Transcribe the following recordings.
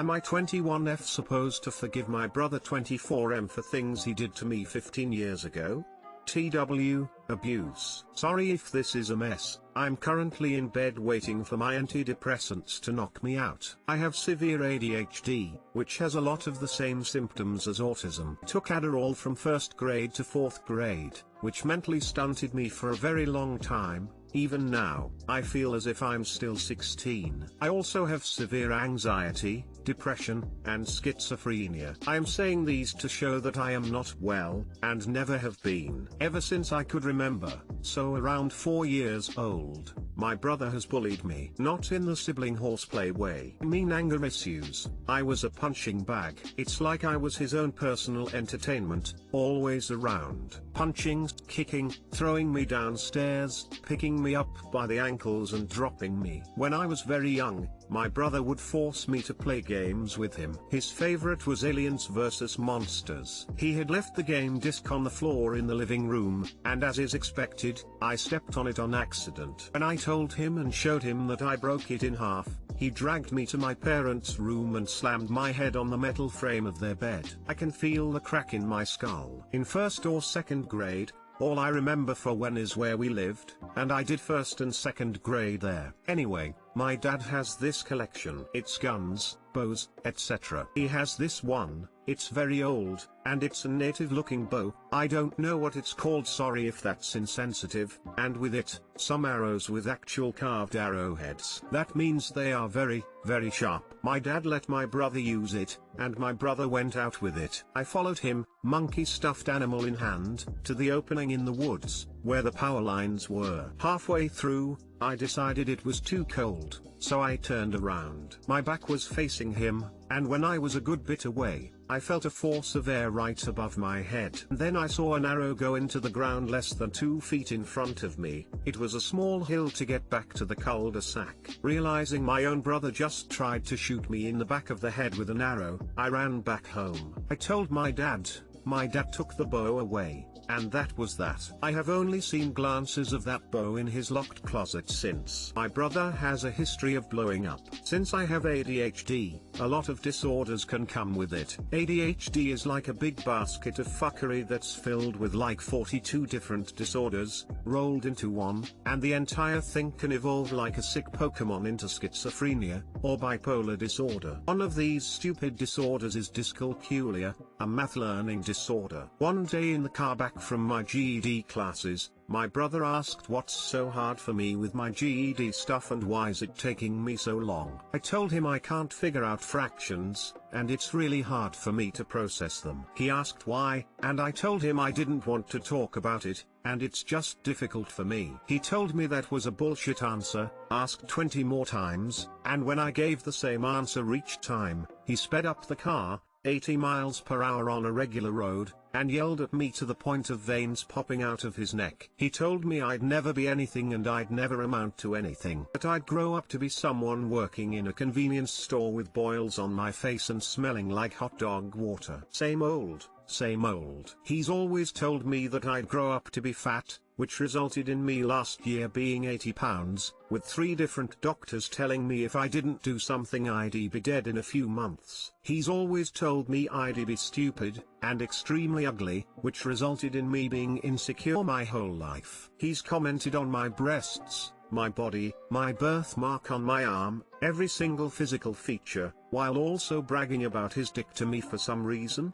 Am I 21F supposed to forgive my brother 24M for things he did to me 15 years ago? TW, abuse. Sorry if this is a mess, I'm currently in bed waiting for my antidepressants to knock me out. I have severe ADHD, which has a lot of the same symptoms as autism. Took Adderall from 1st grade to 4th grade, which mentally stunted me for a very long time. Even now, I feel as if I'm still 16. I also have severe anxiety, depression, and schizophrenia. I am saying these to show that I am not well, and never have been. Ever since I could remember, so around 4 years old, my brother has bullied me. Not in the sibling horseplay way. Mean anger issues. I was a punching bag. It's like I was his own personal entertainment, always around. Punching, kicking, throwing me downstairs, picking me up by the ankles and dropping me. When I was very young, my brother would force me to play games with him. His favorite was Aliens vs Monsters. He had left the game disc on the floor in the living room, and as is expected, I stepped on it on accident. When I told him and showed him that I broke it in half, he dragged me to my parents' room and slammed my head on the metal frame of their bed. I can feel the crack in my skull. In 1st or 2nd grade, all I remember for when is where we lived, and I did 1st and 2nd grade there. Anyway, my dad has this collection. It's guns, bows, etc. He has this one, it's very old, and it's a native looking bow. I don't know what it's called, sorry if that's insensitive, and with it, some arrows with actual carved arrowheads. That means they are very, very sharp. My dad let my brother use it, and my brother went out with it. I followed him, monkey stuffed animal in hand, to the opening in the woods, where the power lines were. Halfway through, I decided it was too cold, so I turned around. My back was facing him, and when I was a good bit away, I felt a force of air right above my head. Then I saw an arrow go into the ground less than 2 feet in front of me. It was a small hill to get back to the cul-de-sac. Realizing my own brother just tried to shoot me in the back of the head with an arrow, I ran back home. I told my dad. My dad took the bow away, and that was that. I have only seen glances of that bow in his locked closet since. My brother has a history of blowing up. Since I have ADHD, a lot of disorders can come with it. ADHD is like a big basket of fuckery that's filled with like 42 different disorders, rolled into one, and the entire thing can evolve like a sick Pokemon into schizophrenia, or bipolar disorder. One of these stupid disorders is dyscalculia, a math learning disorder. One day in the car back from my GED classes, my brother asked what's so hard for me with my GED stuff and why is it taking me so long. I told him I can't figure out fractions, and it's really hard for me to process them. He asked why, and I told him I didn't want to talk about it, and it's just difficult for me. He told me that was a bullshit answer, asked 20 more times, and when I gave the same answer each time, he sped up the car, 80 miles per hour on a regular road, and yelled at me to the point of veins popping out of his neck. He told me I'd never be anything and I'd never amount to anything. That I'd grow up to be someone working in a convenience store with boils on my face and smelling like hot dog water. Same old, same old. He's always told me that I'd grow up to be fat, which resulted in me last year being 80 pounds, with 3 different doctors telling me if I didn't do something I'd be dead in a few months. He's always told me I'd be stupid, and extremely ugly, which resulted in me being insecure my whole life. He's commented on my breasts, my body, my birthmark on my arm, every single physical feature, while also bragging about his dick to me for some reason?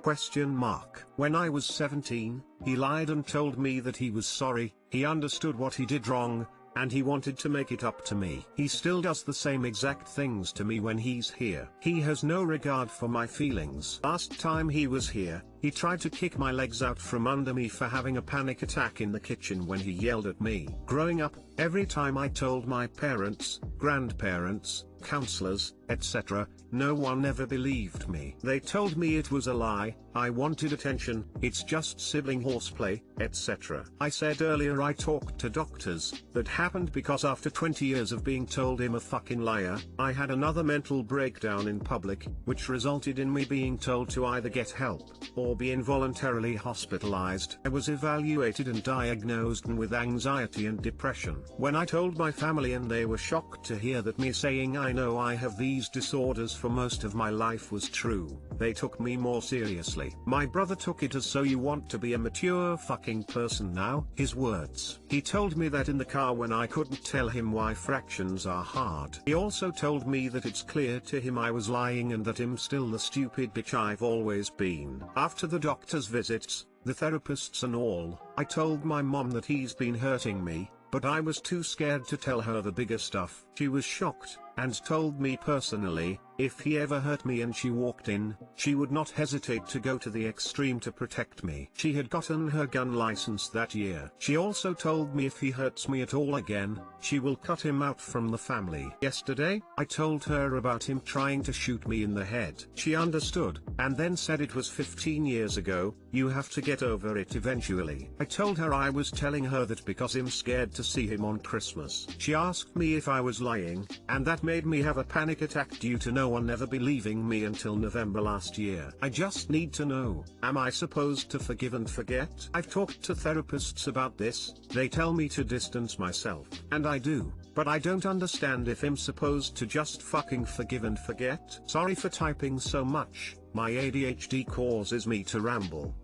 When I was 17, he lied and told me that he was sorry, he understood what he did wrong, and he wanted to make it up to me. He still does the same exact things to me when he's here. He has no regard for my feelings. Last time he was here, he tried to kick my legs out from under me for having a panic attack in the kitchen when he yelled at me. Growing up, every time I told my parents, grandparents, counselors, etc., no one ever believed me. They told me it was a lie, I wanted attention, it's just sibling horseplay, etc. I said earlier I talked to doctors. That happened because after 20 years of being told I'm a fucking liar, I had another mental breakdown in public, which resulted in me being told to either get help, or be involuntarily hospitalized. I was evaluated and diagnosed with anxiety and depression. When I told my family and they were shocked to hear that me saying I know I have these disorders for most of my life was true. They took me more seriously. My brother took it as so you want to be a mature fucking person now. His words. He told me that in the car when I couldn't tell him why fractions are hard. He also told me that it's clear to him I was lying and that I'm still the stupid bitch I've always been. After the doctor's visits, the therapists and all, I told my mom that he's been hurting me, but I was too scared to tell her the bigger stuff. She was shocked, and told me personally, if he ever hurt me and she walked in, she would not hesitate to go to the extreme to protect me. She had gotten her gun license that year. She also told me if he hurts me at all again, she will cut him out from the family. Yesterday, I told her about him trying to shoot me in the head. She understood, and then said it was 15 years ago, you have to get over it eventually. I told her I was telling her that because I'm scared to see him on Christmas. She asked me if I was lying, and that made me have a panic attack due to no one ever believing me until November last year. I just need to know, am I supposed to forgive and forget? I've talked to therapists about this, they tell me to distance myself, and I do, but I don't understand if I'm supposed to just fucking forgive and forget. Sorry for typing so much, my ADHD causes me to ramble.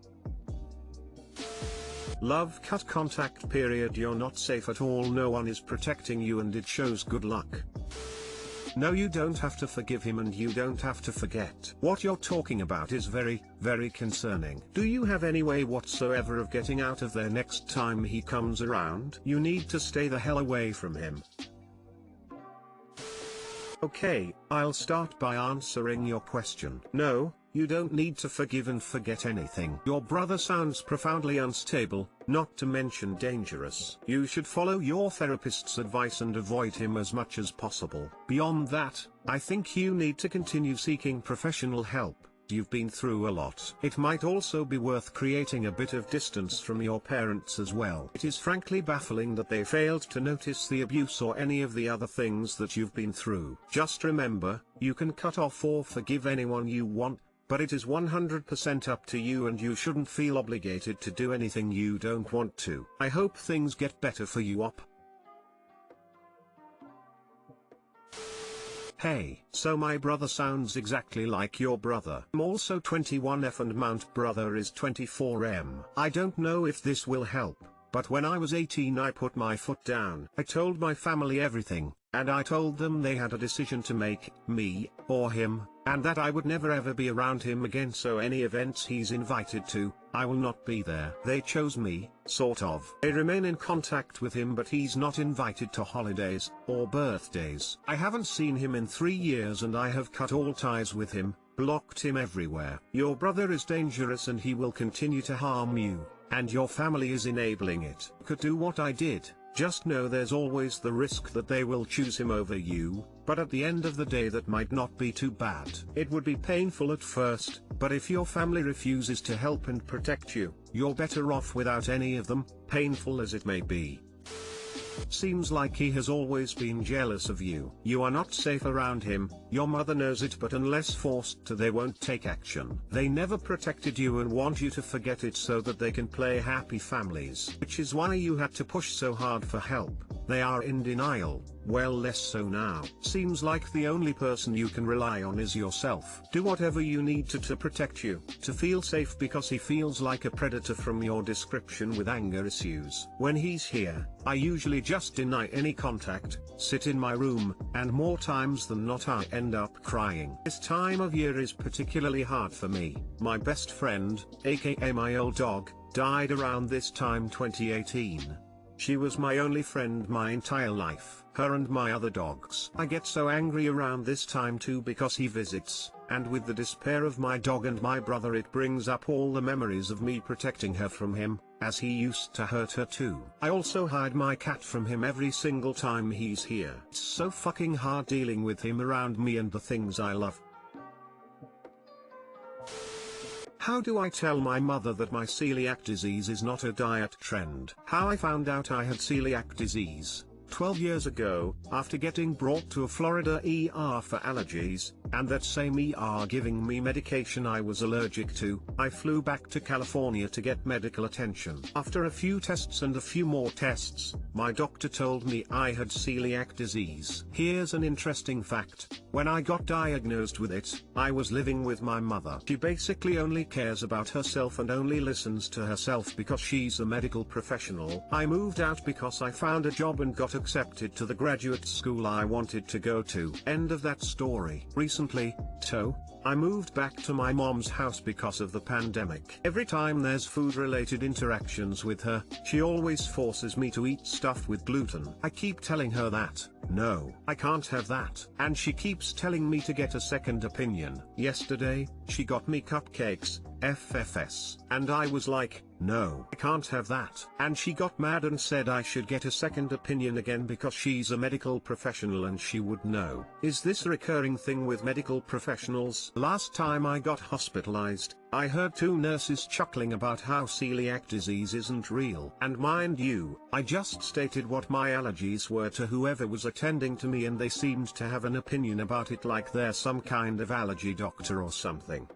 Love cut contact period. You're not safe at all, no one is protecting you and it shows. Good luck. No, you don't have to forgive him and you don't have to forget. What you're talking about is very, very concerning. Do you have any way whatsoever of getting out of there next time he comes around? You need to stay the hell away from him. Okay, I'll start by answering your question. No, you don't need to forgive and forget anything. Your brother sounds profoundly unstable, not to mention dangerous. You should follow your therapist's advice and avoid him as much as possible. Beyond that, I think you need to continue seeking professional help. You've been through a lot. It might also be worth creating a bit of distance from your parents as well. It is frankly baffling that they failed to notice the abuse or any of the other things that you've been through. Just remember, you can cut off or forgive anyone you want, but it is 100% up to you and you shouldn't feel obligated to do anything you don't want to. I hope things get better for you up. Hey, so my brother sounds exactly like your brother. I'm also 21F and Mount brother is 24M. I don't know if this will help, but when I was 18 I put my foot down. I told my family everything, and I told them they had a decision to make, me, or him, and that I would never ever be around him again, so any events he's invited to, I will not be there. They chose me, sort of. They remain in contact with him but he's not invited to holidays, or birthdays. I haven't seen him in 3 years and I have cut all ties with him, blocked him everywhere. Your brother is dangerous and he will continue to harm you, and your family is enabling it. Could do what I did. Just know there's always the risk that they will choose him over you, but at the end of the day that might not be too bad. It would be painful at first, but if your family refuses to help and protect you, you're better off without any of them, painful as it may be. Seems like he has always been jealous of you. You are not safe around him, your mother knows it, but unless forced to they won't take action. They never protected you and want you to forget it so that they can play happy families. Which is why you had to push so hard for help. They are in denial, well less so now. Seems like the only person you can rely on is yourself. Do whatever you need to protect you, to feel safe, because he feels like a predator from your description with anger issues. When he's here, I usually just deny any contact, sit in my room, and more times than not I end up crying. This time of year is particularly hard for me. My best friend, aka my old dog, died around this time 2018. She was my only friend my entire life, her and my other dogs. I get so angry around this time too because he visits, and with the despair of my dog and my brother it brings up all the memories of me protecting her from him, as he used to hurt her too. I also hide my cat from him every single time he's here. It's so fucking hard dealing with him around me and the things I love. How do I tell my mother that my celiac disease is not a diet trend? How I found out I had celiac disease. 12 years ago, after getting brought to a Florida ER for allergies, and that same ER giving me medication I was allergic to, I flew back to California to get medical attention. After a few tests and a few more tests, my doctor told me I had celiac disease. Here's an interesting fact: when I got diagnosed with it, I was living with my mother. She basically only cares about herself and only listens to herself because she's a medical professional. I moved out because I found a job and got accepted to the graduate school I wanted to go to. End of that story. Recently, I moved back to my mom's house because of the pandemic. Every time there's food-related interactions with her, she always forces me to eat stuff with gluten. I keep telling her that, no, I can't have that. And she keeps telling me to get a second opinion. Yesterday, she got me cupcakes, FFS. And I was like, no, I can't have that. And she got mad and said I should get a second opinion again because she's a medical professional and she would know. Is this a recurring thing with medical professionals? Last time I got hospitalized, I heard two nurses chuckling about how celiac disease isn't real. And mind you, I just stated what my allergies were to whoever was attending to me and they seemed to have an opinion about it like they're some kind of allergy doctor or something.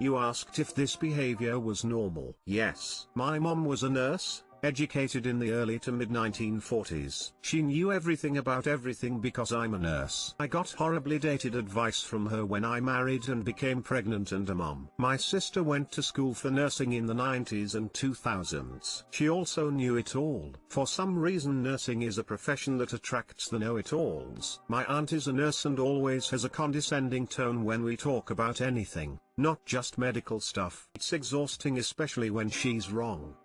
You asked if this behavior was normal. Yes. My mom was a nurse, educated in the early to mid-1940s. She knew everything about everything because I'm a nurse. I got horribly dated advice from her when I married and became pregnant and a mom. My sister went to school for nursing in the 90s and 2000s. She also knew it all. For some reason nursing is a profession that attracts the know-it-alls. My aunt is a nurse and always has a condescending tone when we talk about anything, not just medical stuff. It's exhausting, especially when she's wrong.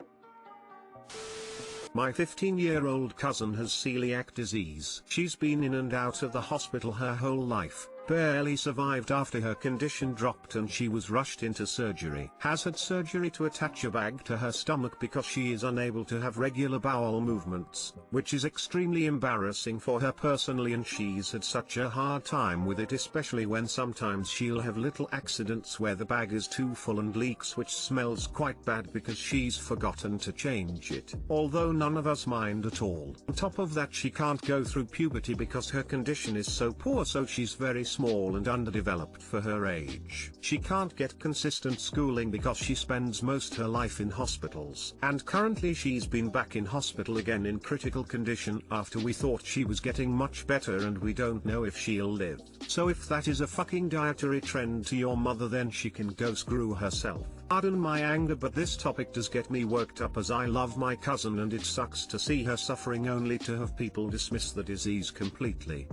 My 15-year-old cousin has celiac disease. She's been in and out of the hospital her whole life, barely survived after her condition dropped and she was rushed into surgery. Has had surgery to attach a bag to her stomach because she is unable to have regular bowel movements, which is extremely embarrassing for her personally, and she's had such a hard time with it, especially when sometimes she'll have little accidents where the bag is too full and leaks, which smells quite bad because she's forgotten to change it. Although none of us mind at all. On top of that, she can't go through puberty because her condition is so poor, so she's very small and underdeveloped for her age. She can't get consistent schooling because she spends most her life in hospitals. And currently she's been back in hospital again in critical condition after we thought she was getting much better, and we don't know if she'll live. So if that is a fucking dietary trend to your mother, then she can go screw herself. Pardon my anger, but this topic does get me worked up as I love my cousin and it sucks to see her suffering only to have people dismiss the disease completely.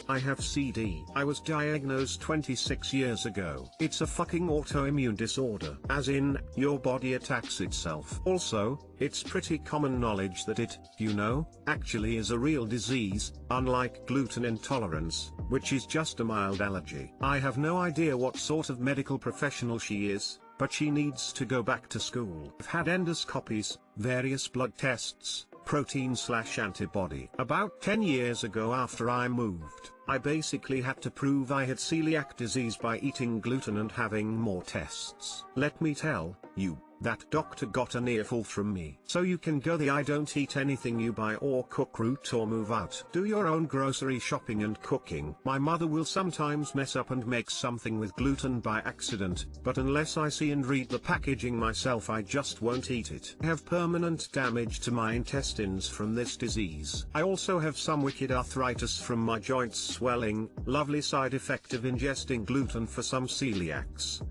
I have CD. I was diagnosed 26 years ago. It's a fucking autoimmune disorder. As in, your body attacks itself. Also, it's pretty common knowledge that it, actually is a real disease, unlike gluten intolerance, which is just a mild allergy. I have no idea what sort of medical professional she is, but she needs to go back to school. I've had endoscopies, various blood tests, protein/antibody. About 10 years ago, after I moved, I basically had to prove I had celiac disease by eating gluten and having more tests. Let me tell you, that doctor got an earful from me. So you can go the I don't eat anything you buy or cook route or move out. Do your own grocery shopping and cooking. My mother will sometimes mess up and make something with gluten by accident, but unless I see and read the packaging myself, I just won't eat it. I have permanent damage to my intestines from this disease. I also have some wicked arthritis from my joints swelling, lovely side effect of ingesting gluten for some celiacs.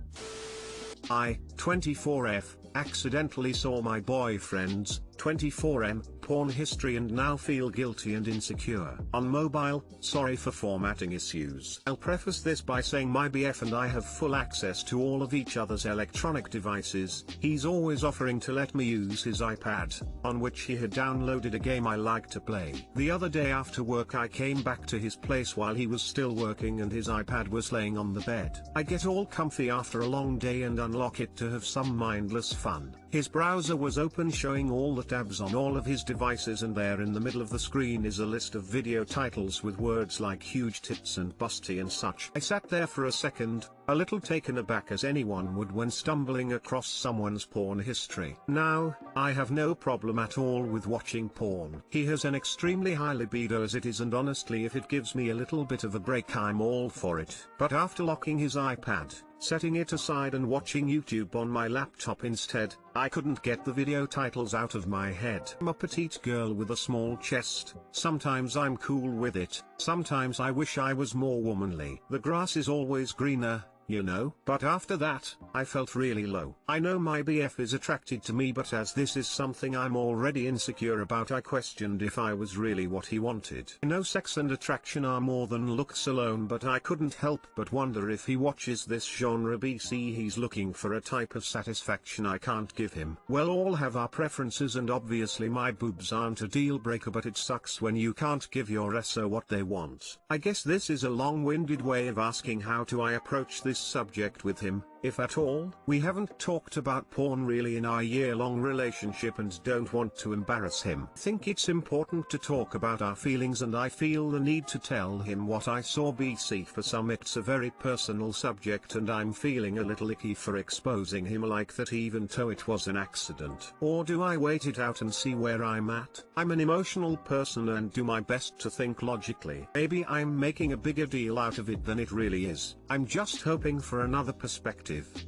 I, 24F, accidentally saw my boyfriend's, 24M, porn history and now feel guilty and insecure. On mobile, sorry for formatting issues. I'll preface this by saying my BF and I have full access to all of each other's electronic devices. He's always offering to let me use his iPad, on which he had downloaded a game I like to play. The other day after work I came back to his place while he was still working and his iPad was laying on the bed. I get all comfy after a long day and unlock it to have some mindless fun. His browser was open, showing all the tabs on all of his devices, and there in the middle of the screen is a list of video titles with words like huge tits and busty and such. I sat there for a second, a little taken aback as anyone would when stumbling across someone's porn history. Now, I have no problem at all with watching porn. He has an extremely high libido as it is, and honestly if it gives me a little bit of a break I'm all for it. But after locking his iPad, setting it aside and watching YouTube on my laptop instead, I couldn't get the video titles out of my head. I'm a petite girl with a small chest. Sometimes I'm cool with it, sometimes I wish I was more womanly. The grass is always greener, you know. But after that, I felt really low. I know my BF is attracted to me, but as this is something I'm already insecure about, I questioned if I was really what he wanted. I know sex and attraction are more than looks alone, but I couldn't help but wonder if he watches this genre BC he's looking for a type of satisfaction I can't give him. Well, all have our preferences, and obviously my boobs aren't a deal breaker, but it sucks when you can't give your SO what they want. I guess this is a long-winded way of asking how do I approach this subject with him, if at all. We haven't talked about porn really in our year-long relationship and don't want to embarrass him. I think it's important to talk about our feelings, and I feel the need to tell him what I saw. BC, for some it's a very personal subject and I'm feeling a little icky for exposing him like that even though it was an accident. Or do I wait it out and see where I'm at? I'm an emotional person and do my best to think logically. Maybe I'm making a bigger deal out of it than it really is. I'm just hoping for another perspective.